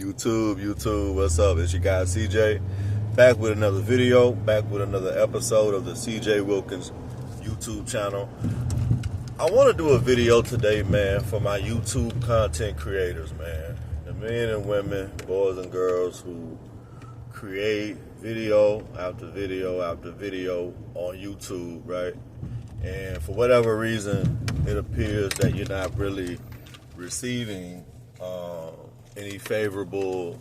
YouTube, what's up? It's your guy CJ, back with another video, back with another episode of the CJ Wilkins YouTube channel. I want to do a video today, man, for my YouTube content creators, man. The men and women, boys and girls who create video after video after video on YouTube, right? And for whatever reason, it appears that you're not really receiving any favorable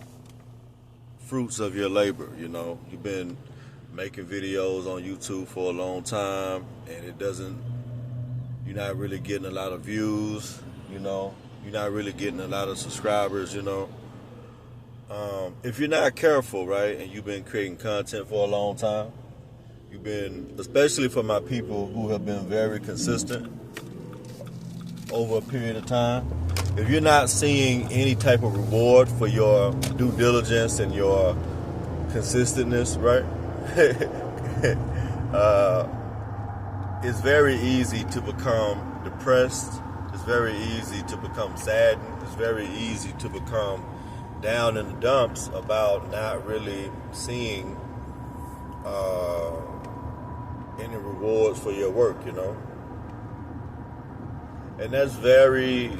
fruits of your labor. You know, you've been making videos on YouTube for a long time, and you're not really getting a lot of views. You know, you're not really getting a lot of subscribers. You know, if you're not careful, right, and you've been creating content for a long time, especially for my people who have been very consistent over a period of time, if you're not seeing any type of reward for your due diligence and your consistentness, right, it's very easy to become depressed. It's very easy to become saddened. It's very easy to become down in the dumps about not really seeing any rewards for your work, you know. And that's very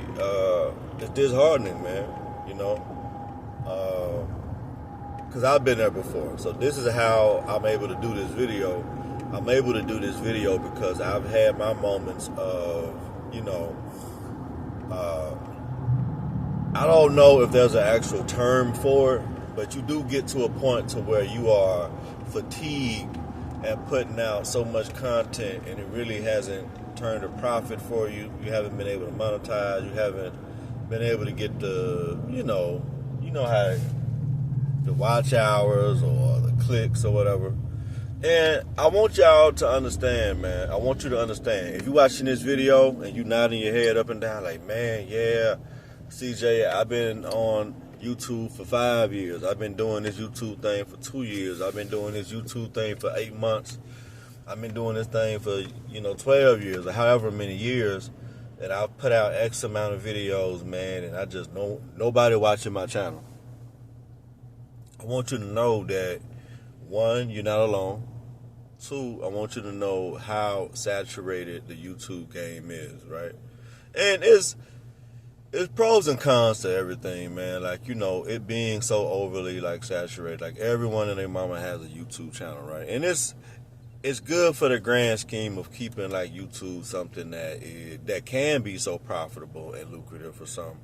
it's disheartening, man, you know, because I've been there before. So this is how I'm able to do this video. I'm able to do this video because I've had my moments of, you know, I don't know if there's an actual term for it, but you do get to a point to where you are fatigued and putting out so much content, and it really hasn't turned a profit for you. You haven't been able to monetize. You haven't been able to get the, you know how the watch hours or the clicks or whatever. And I want y'all to understand, man. I want you to understand. If you're watching this video and you nodding your head up and down like, man, yeah, CJ, I've been on YouTube for 5 years. I've been doing this YouTube thing for 2 years. I've been doing this YouTube thing for 8 months. I've been doing this thing for, 12 years or however many years that I've put out X amount of videos, man, and I just know nobody watching my channel. I want you to know that, one, you're not alone. Two, I want you to know how saturated the YouTube game is, right? And it's pros and cons to everything, man. Like, it being so overly, saturated. Like, everyone and their mama has a YouTube channel, right? And it's good for the grand scheme of keeping, YouTube something that can be so profitable and lucrative for some,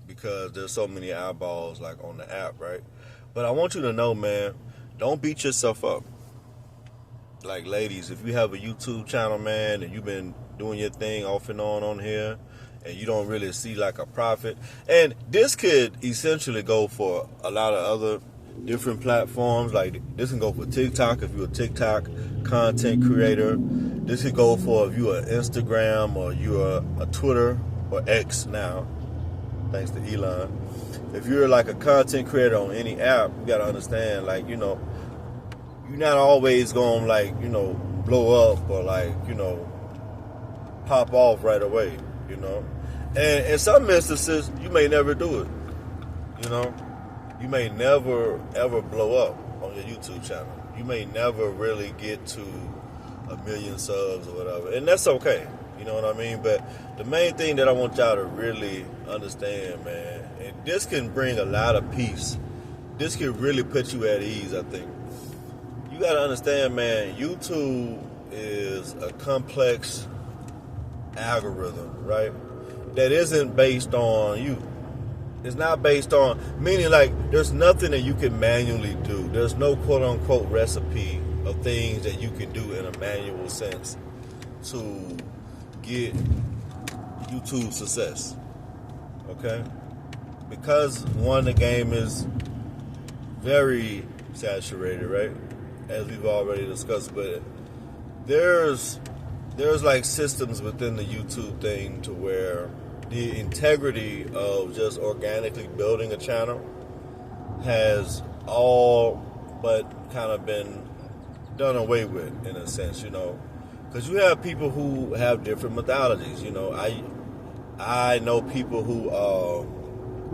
because there's so many eyeballs, on the app, right? But I want you to know, man, don't beat yourself up. Like, ladies, if you have a YouTube channel, man, and you've been doing your thing off and on here, and you don't really see, a profit, and this could essentially go for a lot of other different platforms. Like, this can go for TikTok if you're a TikTok content creator. This could go for if you're an Instagram or you're a Twitter or X now, thanks to Elon. If you're a content creator on any app, you gotta understand, you're not always gonna blow up or pop off right away, And in some instances, you may never do it, You may never, ever blow up on your YouTube channel. You may never really get to 1 million subs or whatever. And that's okay. You know what I mean? But the main thing that I want y'all to really understand, man, and this can bring a lot of peace. This can really put you at ease, I think. You got to understand, man, YouTube is a complex algorithm, right? That isn't based on you. It's not based on, meaning there's nothing that you can manually do. There's no quote unquote recipe of things that you can do in a manual sense to get YouTube success. Okay? Because one, the game is very saturated, right? As we've already discussed, but there's systems within the YouTube thing to where the integrity of just organically building a channel has all but kind of been done away with, in a sense, because you have people who have different methodologies. I know people who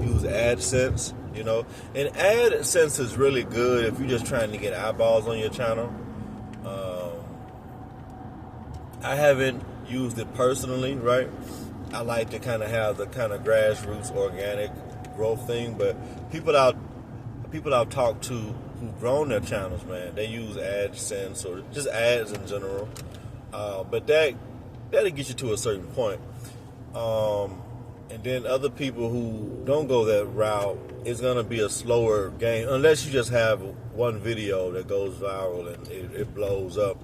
use AdSense you know. And AdSense is really good if you're just trying to get eyeballs on your channel. I haven't used it personally, right? I like to kind of have the kind of grassroots organic growth thing, but people I've talked to who've grown their channels, man, they use AdSense or just ads in general. But that'll get you to a certain point. And then other people who don't go that route, it's gonna be a slower game unless you just have one video that goes viral and it blows up.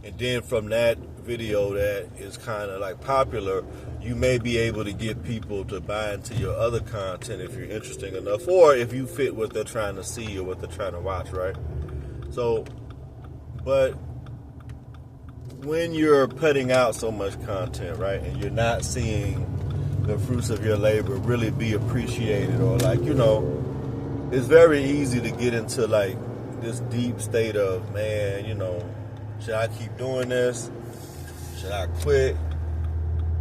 And then from that video that is kind of like popular, you may be able to get people to buy into your other content if you're interesting enough, or if you fit what they're trying to see or what they're trying to watch, right? So, but when you're putting out so much content, right, and you're not seeing the fruits of your labor really be appreciated, or like, you know, it's very easy to get into like this deep state of, man, you know, should I keep doing this? Should I quit?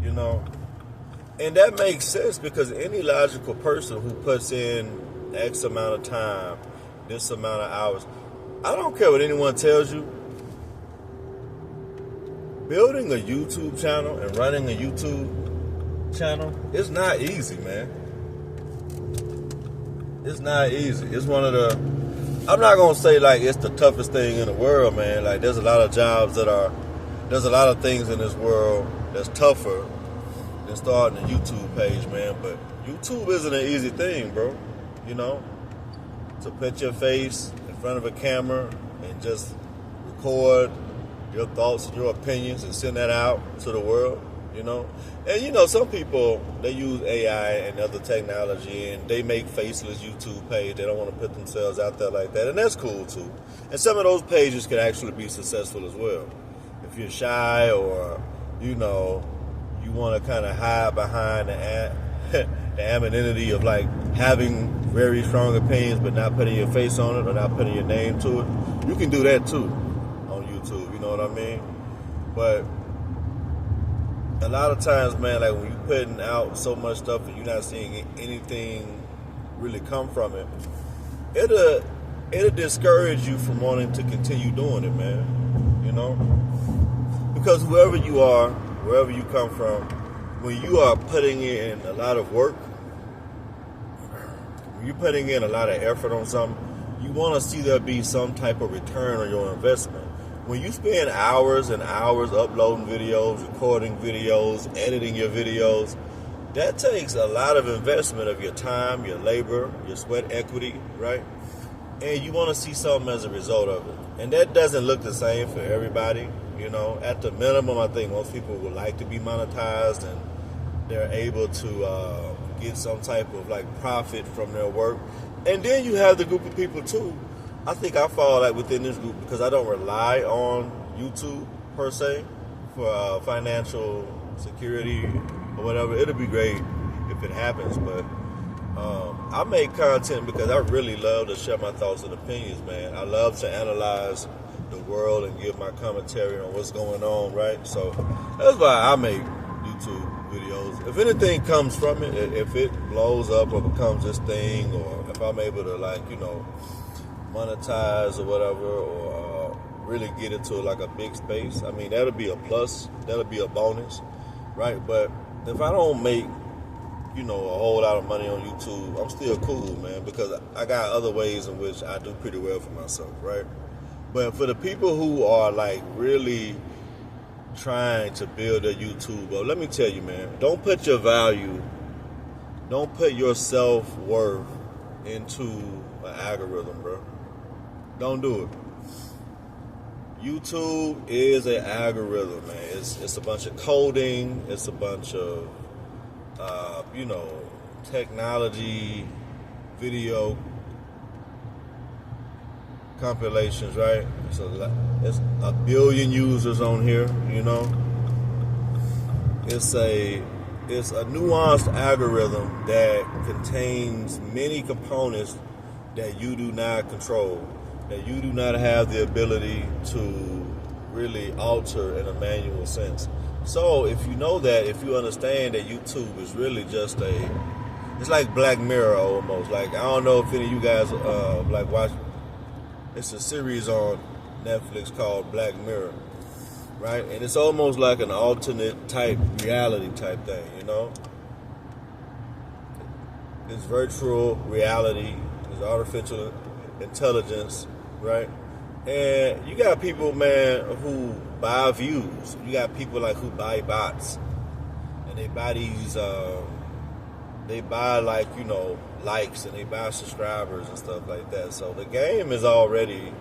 You know? And that makes sense because any logical person who puts in X amount of time, this amount of hours, I don't care what anyone tells you, building a YouTube channel and running a YouTube channel is not easy, man. It's not easy. It's one of the, I'm not going to say like it's the toughest thing in the world, man. Like there's a lot of jobs there's a lot of things in this world that's tougher than starting a YouTube page, man. But YouTube isn't an easy thing, bro. You know, to put your face in front of a camera and just record your thoughts and your opinions and send that out to the world, you know. And, you know, some people, they use AI and other technology and they make faceless YouTube page. They don't want to put themselves out there like that. And that's cool, too. And some of those pages can actually be successful as well. If you're shy or, you know, you want to kind of hide behind the anonymity of, like, having very strong opinions but not putting your face on it or not putting your name to it, you can do that, too, on YouTube. You know what I mean? But a lot of times, man, like when you're putting out so much stuff and you're not seeing anything really come from it, it'll discourage you from wanting to continue doing it, man. You know? Because whoever you are, wherever you come from, when you are putting in a lot of work, when you're putting in a lot of effort on something, you want to see there be some type of return on your investment. When you spend hours and hours uploading videos, recording videos, editing your videos, that takes a lot of investment of your time, your labor, your sweat equity, right? And you want to see something as a result of it. And that doesn't look the same for everybody, you know. At the minimum, I think most people would like to be monetized and they're able to get some type of like profit from their work. And then you have the group of people too. I think I fall like within this group because I don't rely on YouTube per se for financial security or whatever. It'll be great if it happens, but I make content because I really love to share my thoughts and opinions, man. I love to analyze the world and give my commentary on what's going on, right? So that's why I make YouTube videos. If anything comes from it, if it blows up or becomes this thing, or if I'm able to, like, you know, monetize or whatever, or really get into like a big space, I mean, that'll be a plus, that'll be a bonus, right? But if I don't make, you know, a whole lot of money on YouTube, I'm still cool, man, because I got other ways in which I do pretty well for myself, right? But for the people who are like really trying to build a YouTube, well, let me tell you, man, don't put your value, don't put your self-worth into an algorithm, bro. Don't do it. YouTube is an algorithm, man. It's a bunch of coding. It's a bunch of, you know, technology, video compilations, right? So it's a billion users on here, you know. It's a nuanced algorithm that contains many components that you do not control, that you do not have the ability to really alter in a manual sense. So if you know that, if you understand that YouTube is really just a It's like Black Mirror almost. Like, I don't know if any of you guys like watch. It's a series on Netflix called Black Mirror, right? And it's almost like an alternate type reality type thing, you know. It's virtual reality. It's artificial intelligence, right? And you got people, man, who buy views. You got people like who buy bots, and they buy these. They buy like, you know, likes, and they buy subscribers and stuff like that. So the game is already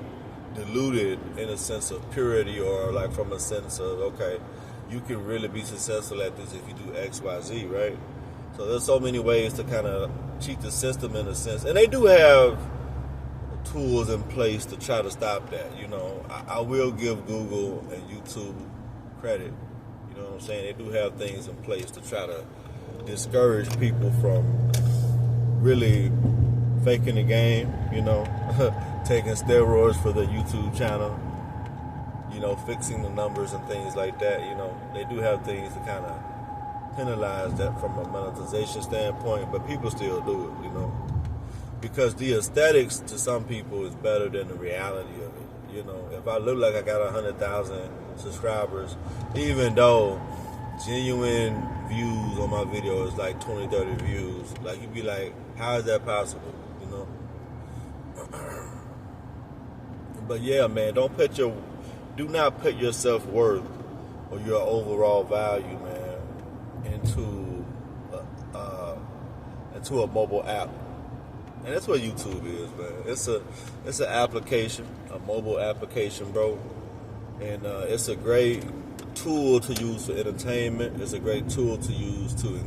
diluted in a sense of purity, or like from a sense of, okay, you can really be successful at this if you do X, Y, Z, right? So there's so many ways to kind of cheat the system in a sense, and they do have tools in place to try to stop that. You know, I will give Google and YouTube credit. You know what I'm saying? They do have things in place to try to discourage people from really faking the game, you know, taking steroids for the YouTube channel, you know, fixing the numbers and things like that. You know, they do have things to kind of penalize that from a monetization standpoint, but people still do it, you know, because the aesthetics to some people is better than the reality of it. You know, if I look like I got 100,000 subscribers, even though genuine views on my video is like 20, 30 views, like you'd be like, how is that possible, you know? But yeah, man, do not put your self-worth or your overall value, man, into a mobile app. And that's what YouTube is, man. It's an application, a mobile application, bro. And it's a great tool to use for entertainment. It's a great tool to use to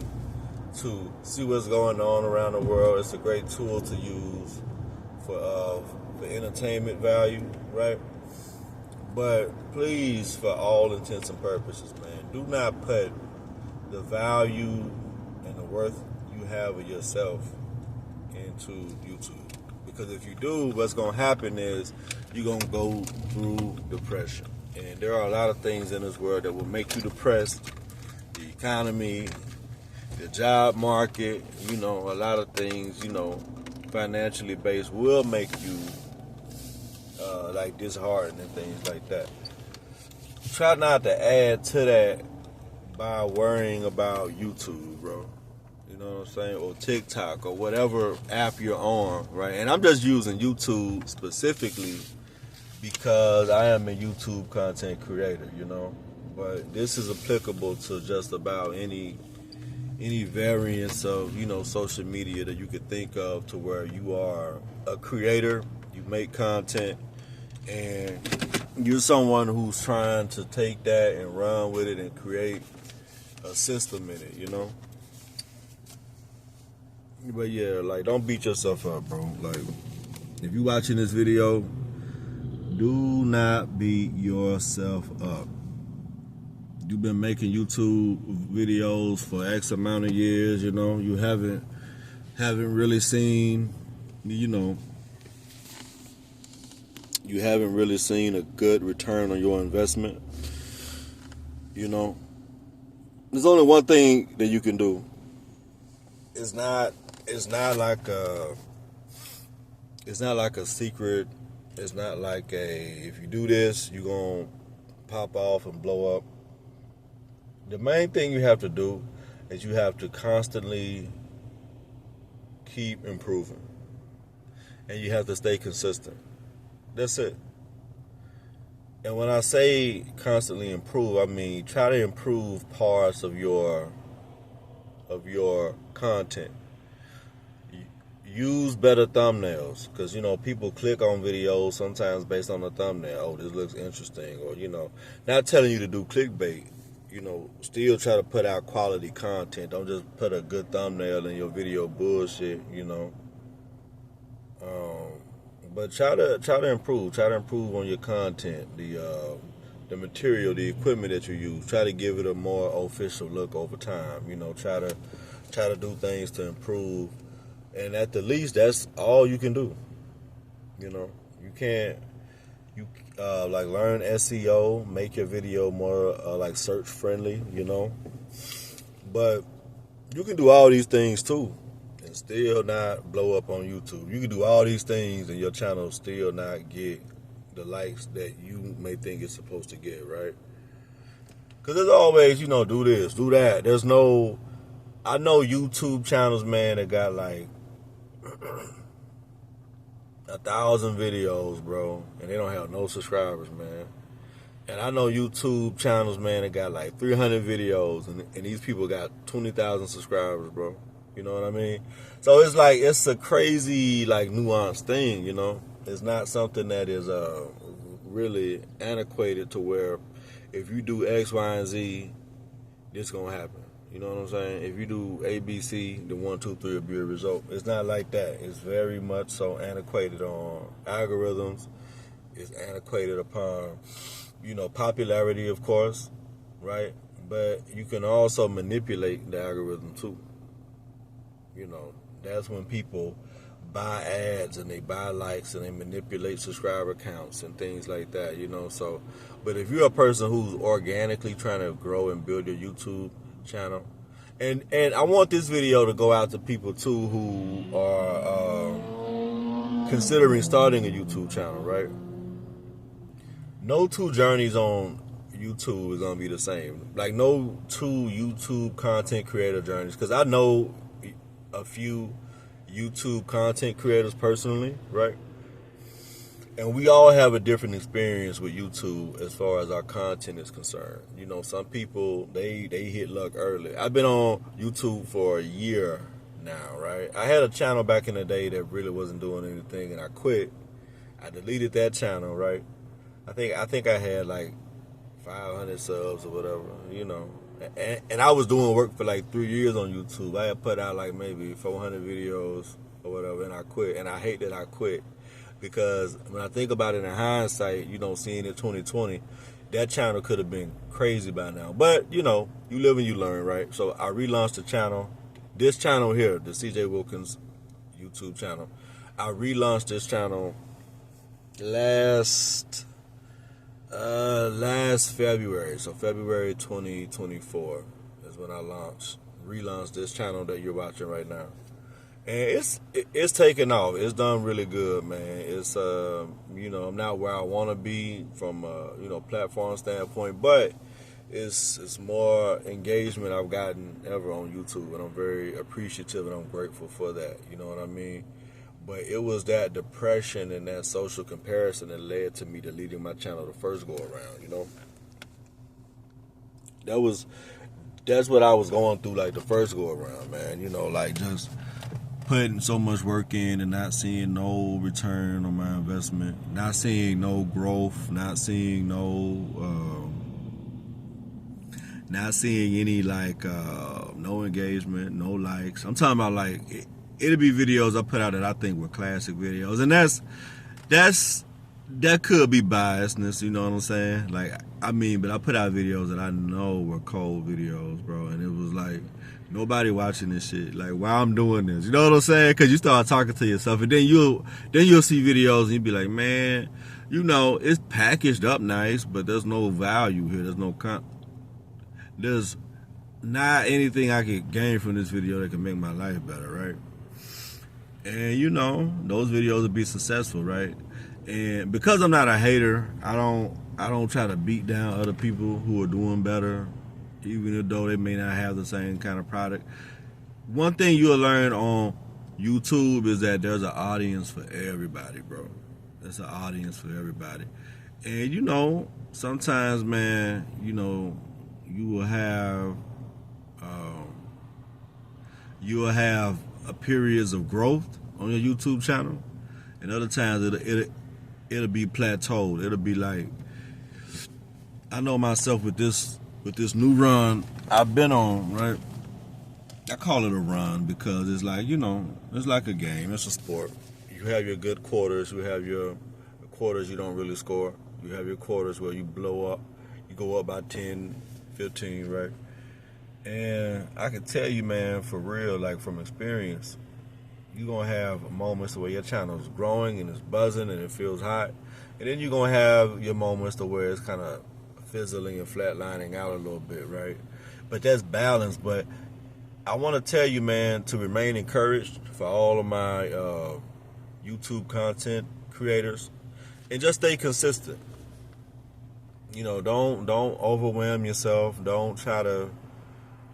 see what's going on around the world. It's a great tool to use for entertainment value, right? But please, for all intents and purposes, man, do not put the value and the worth you have of yourself into YouTube. Because if you do, what's going to happen is you're going to go through depression. And there are a lot of things in this world that will make you depressed. The economy, the job market, you know, a lot of things, you know, financially based will make you like disheartened and things like that. Try not to add to that by worrying about YouTube, bro. You know what I'm saying? Or TikTok or whatever app you're on, right? And I'm just using YouTube specifically because I am a YouTube content creator, you know. But this is applicable to just about any variance of, you know, social media that you could think of, to where you are a creator, you make content, and you're someone who's trying to take that and run with it and create a system in it, you know. But yeah, like, don't beat yourself up, bro. Like, if you're watching this video, do not beat yourself up. You've been making YouTube videos for X amount of years, you know. You haven't really seen, you know, you haven't really seen a good return on your investment. You know, there's only one thing that you can do. It's not like a secret. It's not like if you do this, you're gonna pop off and blow up. The main thing you have to do is you have to constantly keep improving. And you have to stay consistent. That's it. And when I say constantly improve, I mean try to improve parts of your content. Use better thumbnails, because, you know, people click on videos sometimes based on the thumbnail. Oh, this looks interesting. Or, you know, not telling you to do clickbait. You know, still try to put out quality content. Don't just put a good thumbnail in your video bullshit, you know. But try to improve. Try to improve on your content, the material, the equipment that you use. Try to give it a more official look over time. You know, try to do things to improve. And at the least, that's all you can do. You know, you can't. Like, learn SEO, make your video more like search friendly, you know. But you can do all these things too, still not blow up on YouTube. You can do all these things and your channel still not get the likes that you may think it's supposed to get, right? Because there's always, do this, do that. I know YouTube channels, man, that got like 1,000 videos, bro, and they don't have no subscribers, man. And I know YouTube channels, man, that got like 300 videos, and these people got 20,000 subscribers, bro. You know what I mean? So it's like, it's a crazy, like, nuanced thing, It's not something that is really antiquated to where if you do X, Y, and Z, this gonna happen. You know what I'm saying? If you do A, B, C, the 1, 2, 3 will be a result. It's not like that. It's very much so antiquated on algorithms. It's antiquated upon, popularity, of course, right? But you can also manipulate the algorithm too. That's when people buy ads and they buy likes and they manipulate subscriber counts and things like that, So, but if you're a person who's organically trying to grow and build your YouTube channel, and I want this video to go out to people too who are considering starting a YouTube channel, right? No two journeys on YouTube is gonna be the same. Like no two YouTube content creator journeys, because I know a few YouTube content creators personally, right? And we all have a different experience with YouTube as far as our content is concerned. Some people, they hit luck early. I've been on YouTube for a year now, right? I had a channel back in the day that really wasn't doing anything, and I quit. I deleted that channel, right? I think I had like 500 subs or whatever, And I was doing work for like 3 years on YouTube. I had put out like maybe 400 videos or whatever, and I quit. And I hate that I quit, because when I think about it in hindsight, seeing it 2020, that channel could have been crazy by now. But, you live and you learn, right? So I relaunched the channel. This channel here, the CJ Wilkins YouTube channel, I relaunched this channel last February. So February 2024 is when I relaunched this channel that you're watching right now. And it's taken off. It's done really good, man. It's I'm not where I want to be from a platform standpoint, but it's more engagement I've gotten ever on YouTube, and I'm very appreciative and I'm grateful for that. You know what I mean? But it was that depression and that social comparison that led to me deleting my channel the first go around. That's what I was going through, like the first go around, man. Like just putting so much work in and not seeing no return on my investment, not seeing no growth, not seeing any like no engagement, no likes. I'm talking about like it'll be videos I put out that I think were classic videos, and that could be biasness, you know what I'm saying? Like, but I put out videos that I know were cold videos, bro, and it was like nobody watching this shit. Like, why I'm doing this? You know what I'm saying? Because you start talking to yourself, and then you'll see videos and you'll be like, man, it's packaged up nice, but there's no value here. There's not anything I could gain from this video that can make my life better, right? And those videos will be successful, right? And because I'm not a hater, I don't try to beat down other people who are doing better, even though they may not have the same kind of product. One thing you'll learn on YouTube is that there's an audience for everybody, bro. There's an audience for everybody. And sometimes, man, you will have periods of growth on your YouTube channel, and other times it'll be plateaued. It'll be like, I know myself with this new run I've been on, right? I call it a run because it's like, it's like a game. It's a sport. You have your good quarters. You have your quarters you don't really score. You have your quarters where you blow up. You go up by 10, 15, right? And I can tell you, man, for real, like from experience, you're going to have moments where your channel is growing and it's buzzing and it feels hot. And then you're going to have your moments to where it's kind of fizzling and flatlining out a little bit, right? But that's balance. But I want to tell you, man, to remain encouraged for all of my YouTube content creators, and just stay consistent. You know, don't overwhelm yourself. Don't try to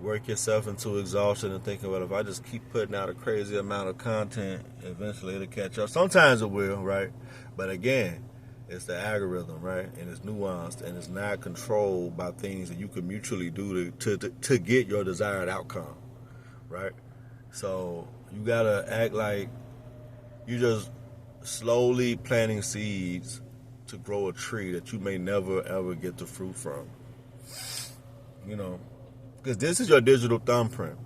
work yourself into exhaustion and thinking, well, if I just keep putting out a crazy amount of content, eventually it'll catch up. Sometimes it will, right? But again, it's the algorithm, right? And it's nuanced, and it's not controlled by things that you can mutually do to get your desired outcome, right? So you gotta act like you just slowly planting seeds to grow a tree that you may never ever get the fruit from. You know, because this is your digital thumbprint,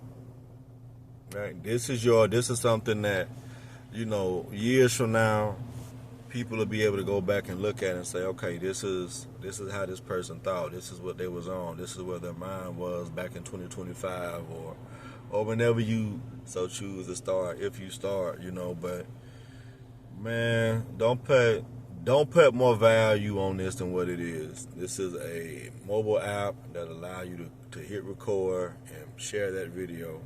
right? This is something that, you know, years from now, people will be able to go back and look at and say, okay, this is how this person thought. This is what they was on. This is where their mind was back in 2025, or whenever you so choose to start, if you start, you know. But man, don't put more value on this than what it is. This is a mobile app that allows you to hit record and share that video.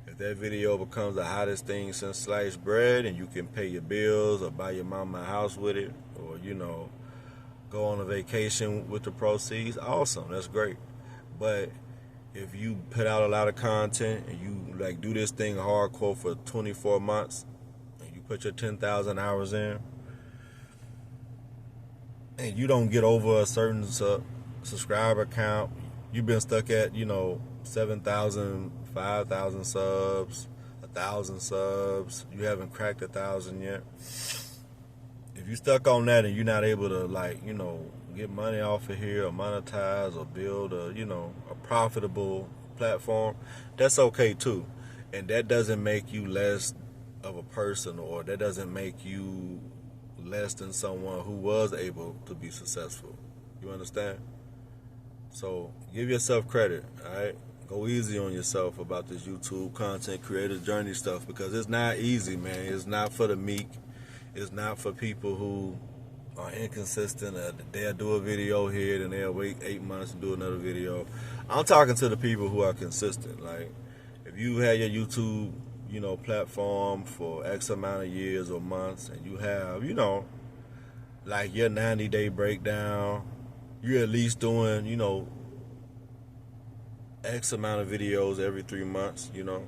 If that video becomes the hottest thing since sliced bread, and you can pay your bills or buy your mama a house with it, or, you know, go on a vacation with the proceeds, awesome, that's great. But if you put out a lot of content and you like do this thing hardcore for 24 months and you put your 10,000 hours in, and you don't get over a certain subscriber count, you've been stuck at, you know, 7,000, 5,000 subs, 1,000 subs, you haven't cracked 1,000 yet. If you stuck on that and you're not able to, like, you know, get money off of here or monetize or build a, you know, a profitable platform, that's okay too. And that doesn't make you less of a person, or that doesn't make you less than someone who was able to be successful. You understand? So give yourself credit, all right? Go easy on yourself about this YouTube content creator journey stuff, because it's not easy, man. It's not for the meek. It's not for people who are inconsistent. They'll do a video here, then they'll wait 8 months to do another video. I'm talking to the people who are consistent. Like, if you had your YouTube, you know, platform for X amount of years or months, and you have, you know, like your 90-day breakdown, you're at least doing, you know, X amount of videos every 3 months, you know.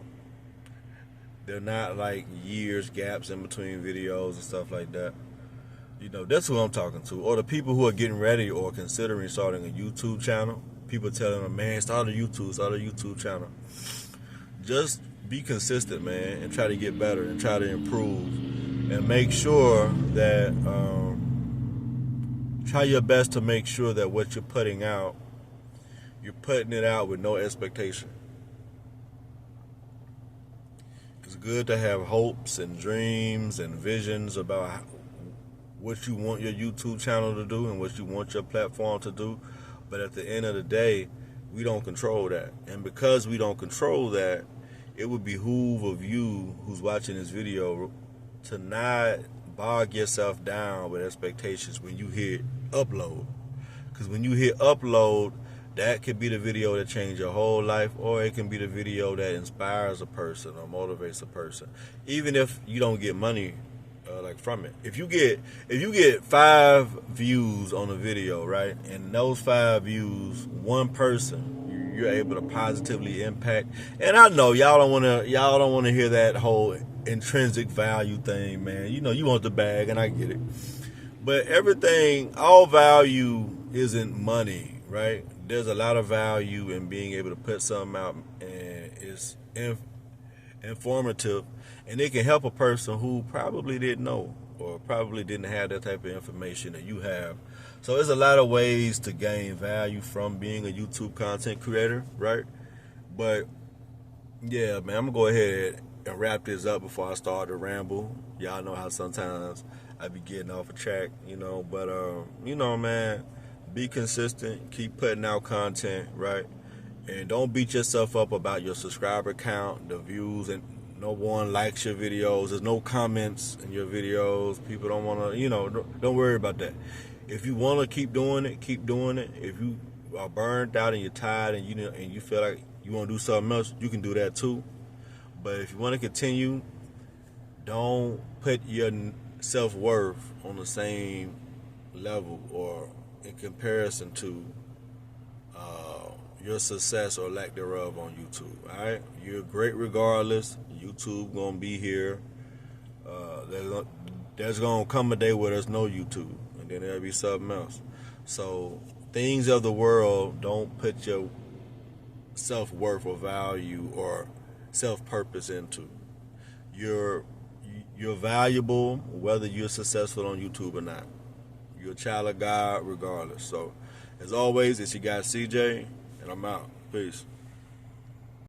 They're not like years gaps in between videos and stuff like that. You know, that's who I'm talking to. Or the people who are getting ready or considering starting a YouTube channel. People telling them, man, start a YouTube channel. Just be consistent, man, and try to get better and try to improve. And make sure that, try your best to make sure that what you're putting out, you're putting it out with no expectation. It's good to have hopes and dreams and visions about what you want your YouTube channel to do and what you want your platform to do. But at the end of the day, we don't control that. And because we don't control that, it would behoove of you who's watching this video to not bog yourself down with expectations when you hit upload. Because when you hit upload, that could be the video that changes your whole life, or it can be the video that inspires a person or motivates a person. Even if you don't get money like from it. If you get 5 views on a video, right, and those 5 views, one person you're able to positively impact. And I know y'all don't want to hear that whole intrinsic value thing, man. You know, you want the bag, and I get it. But all value isn't money, right? There's a lot of value in being able to put something out, and it's informative, and it can help a person who probably didn't know or probably didn't have that type of information that you have. So there's a lot of ways to gain value from being a YouTube content creator, right? But yeah, man, I'm gonna go ahead and wrap this up before I start to ramble. Y'all know how sometimes I be getting off a track, you know. But you know, man, be consistent, keep putting out content, right? And don't beat yourself up about your subscriber count, the views, and no one likes your videos. There's no comments in your videos. People don't want to, you know, don't worry about that. If you want to keep doing it, keep doing it. If you are burned out and you're tired and you feel like you want to do something else, you can do that too. But if you want to continue, don't put your self-worth on the same level or in comparison to your success or lack thereof on YouTube. All right, you're great regardless. YouTube gonna be here. There's gonna come a day where there's no YouTube, and then there'll be something else. So things of the world, don't put your self-worth or value or self-purpose into. You're valuable whether you're successful on YouTube or not. You're a child of God regardless. So as always, it's your guy CJ, and I'm out. Peace.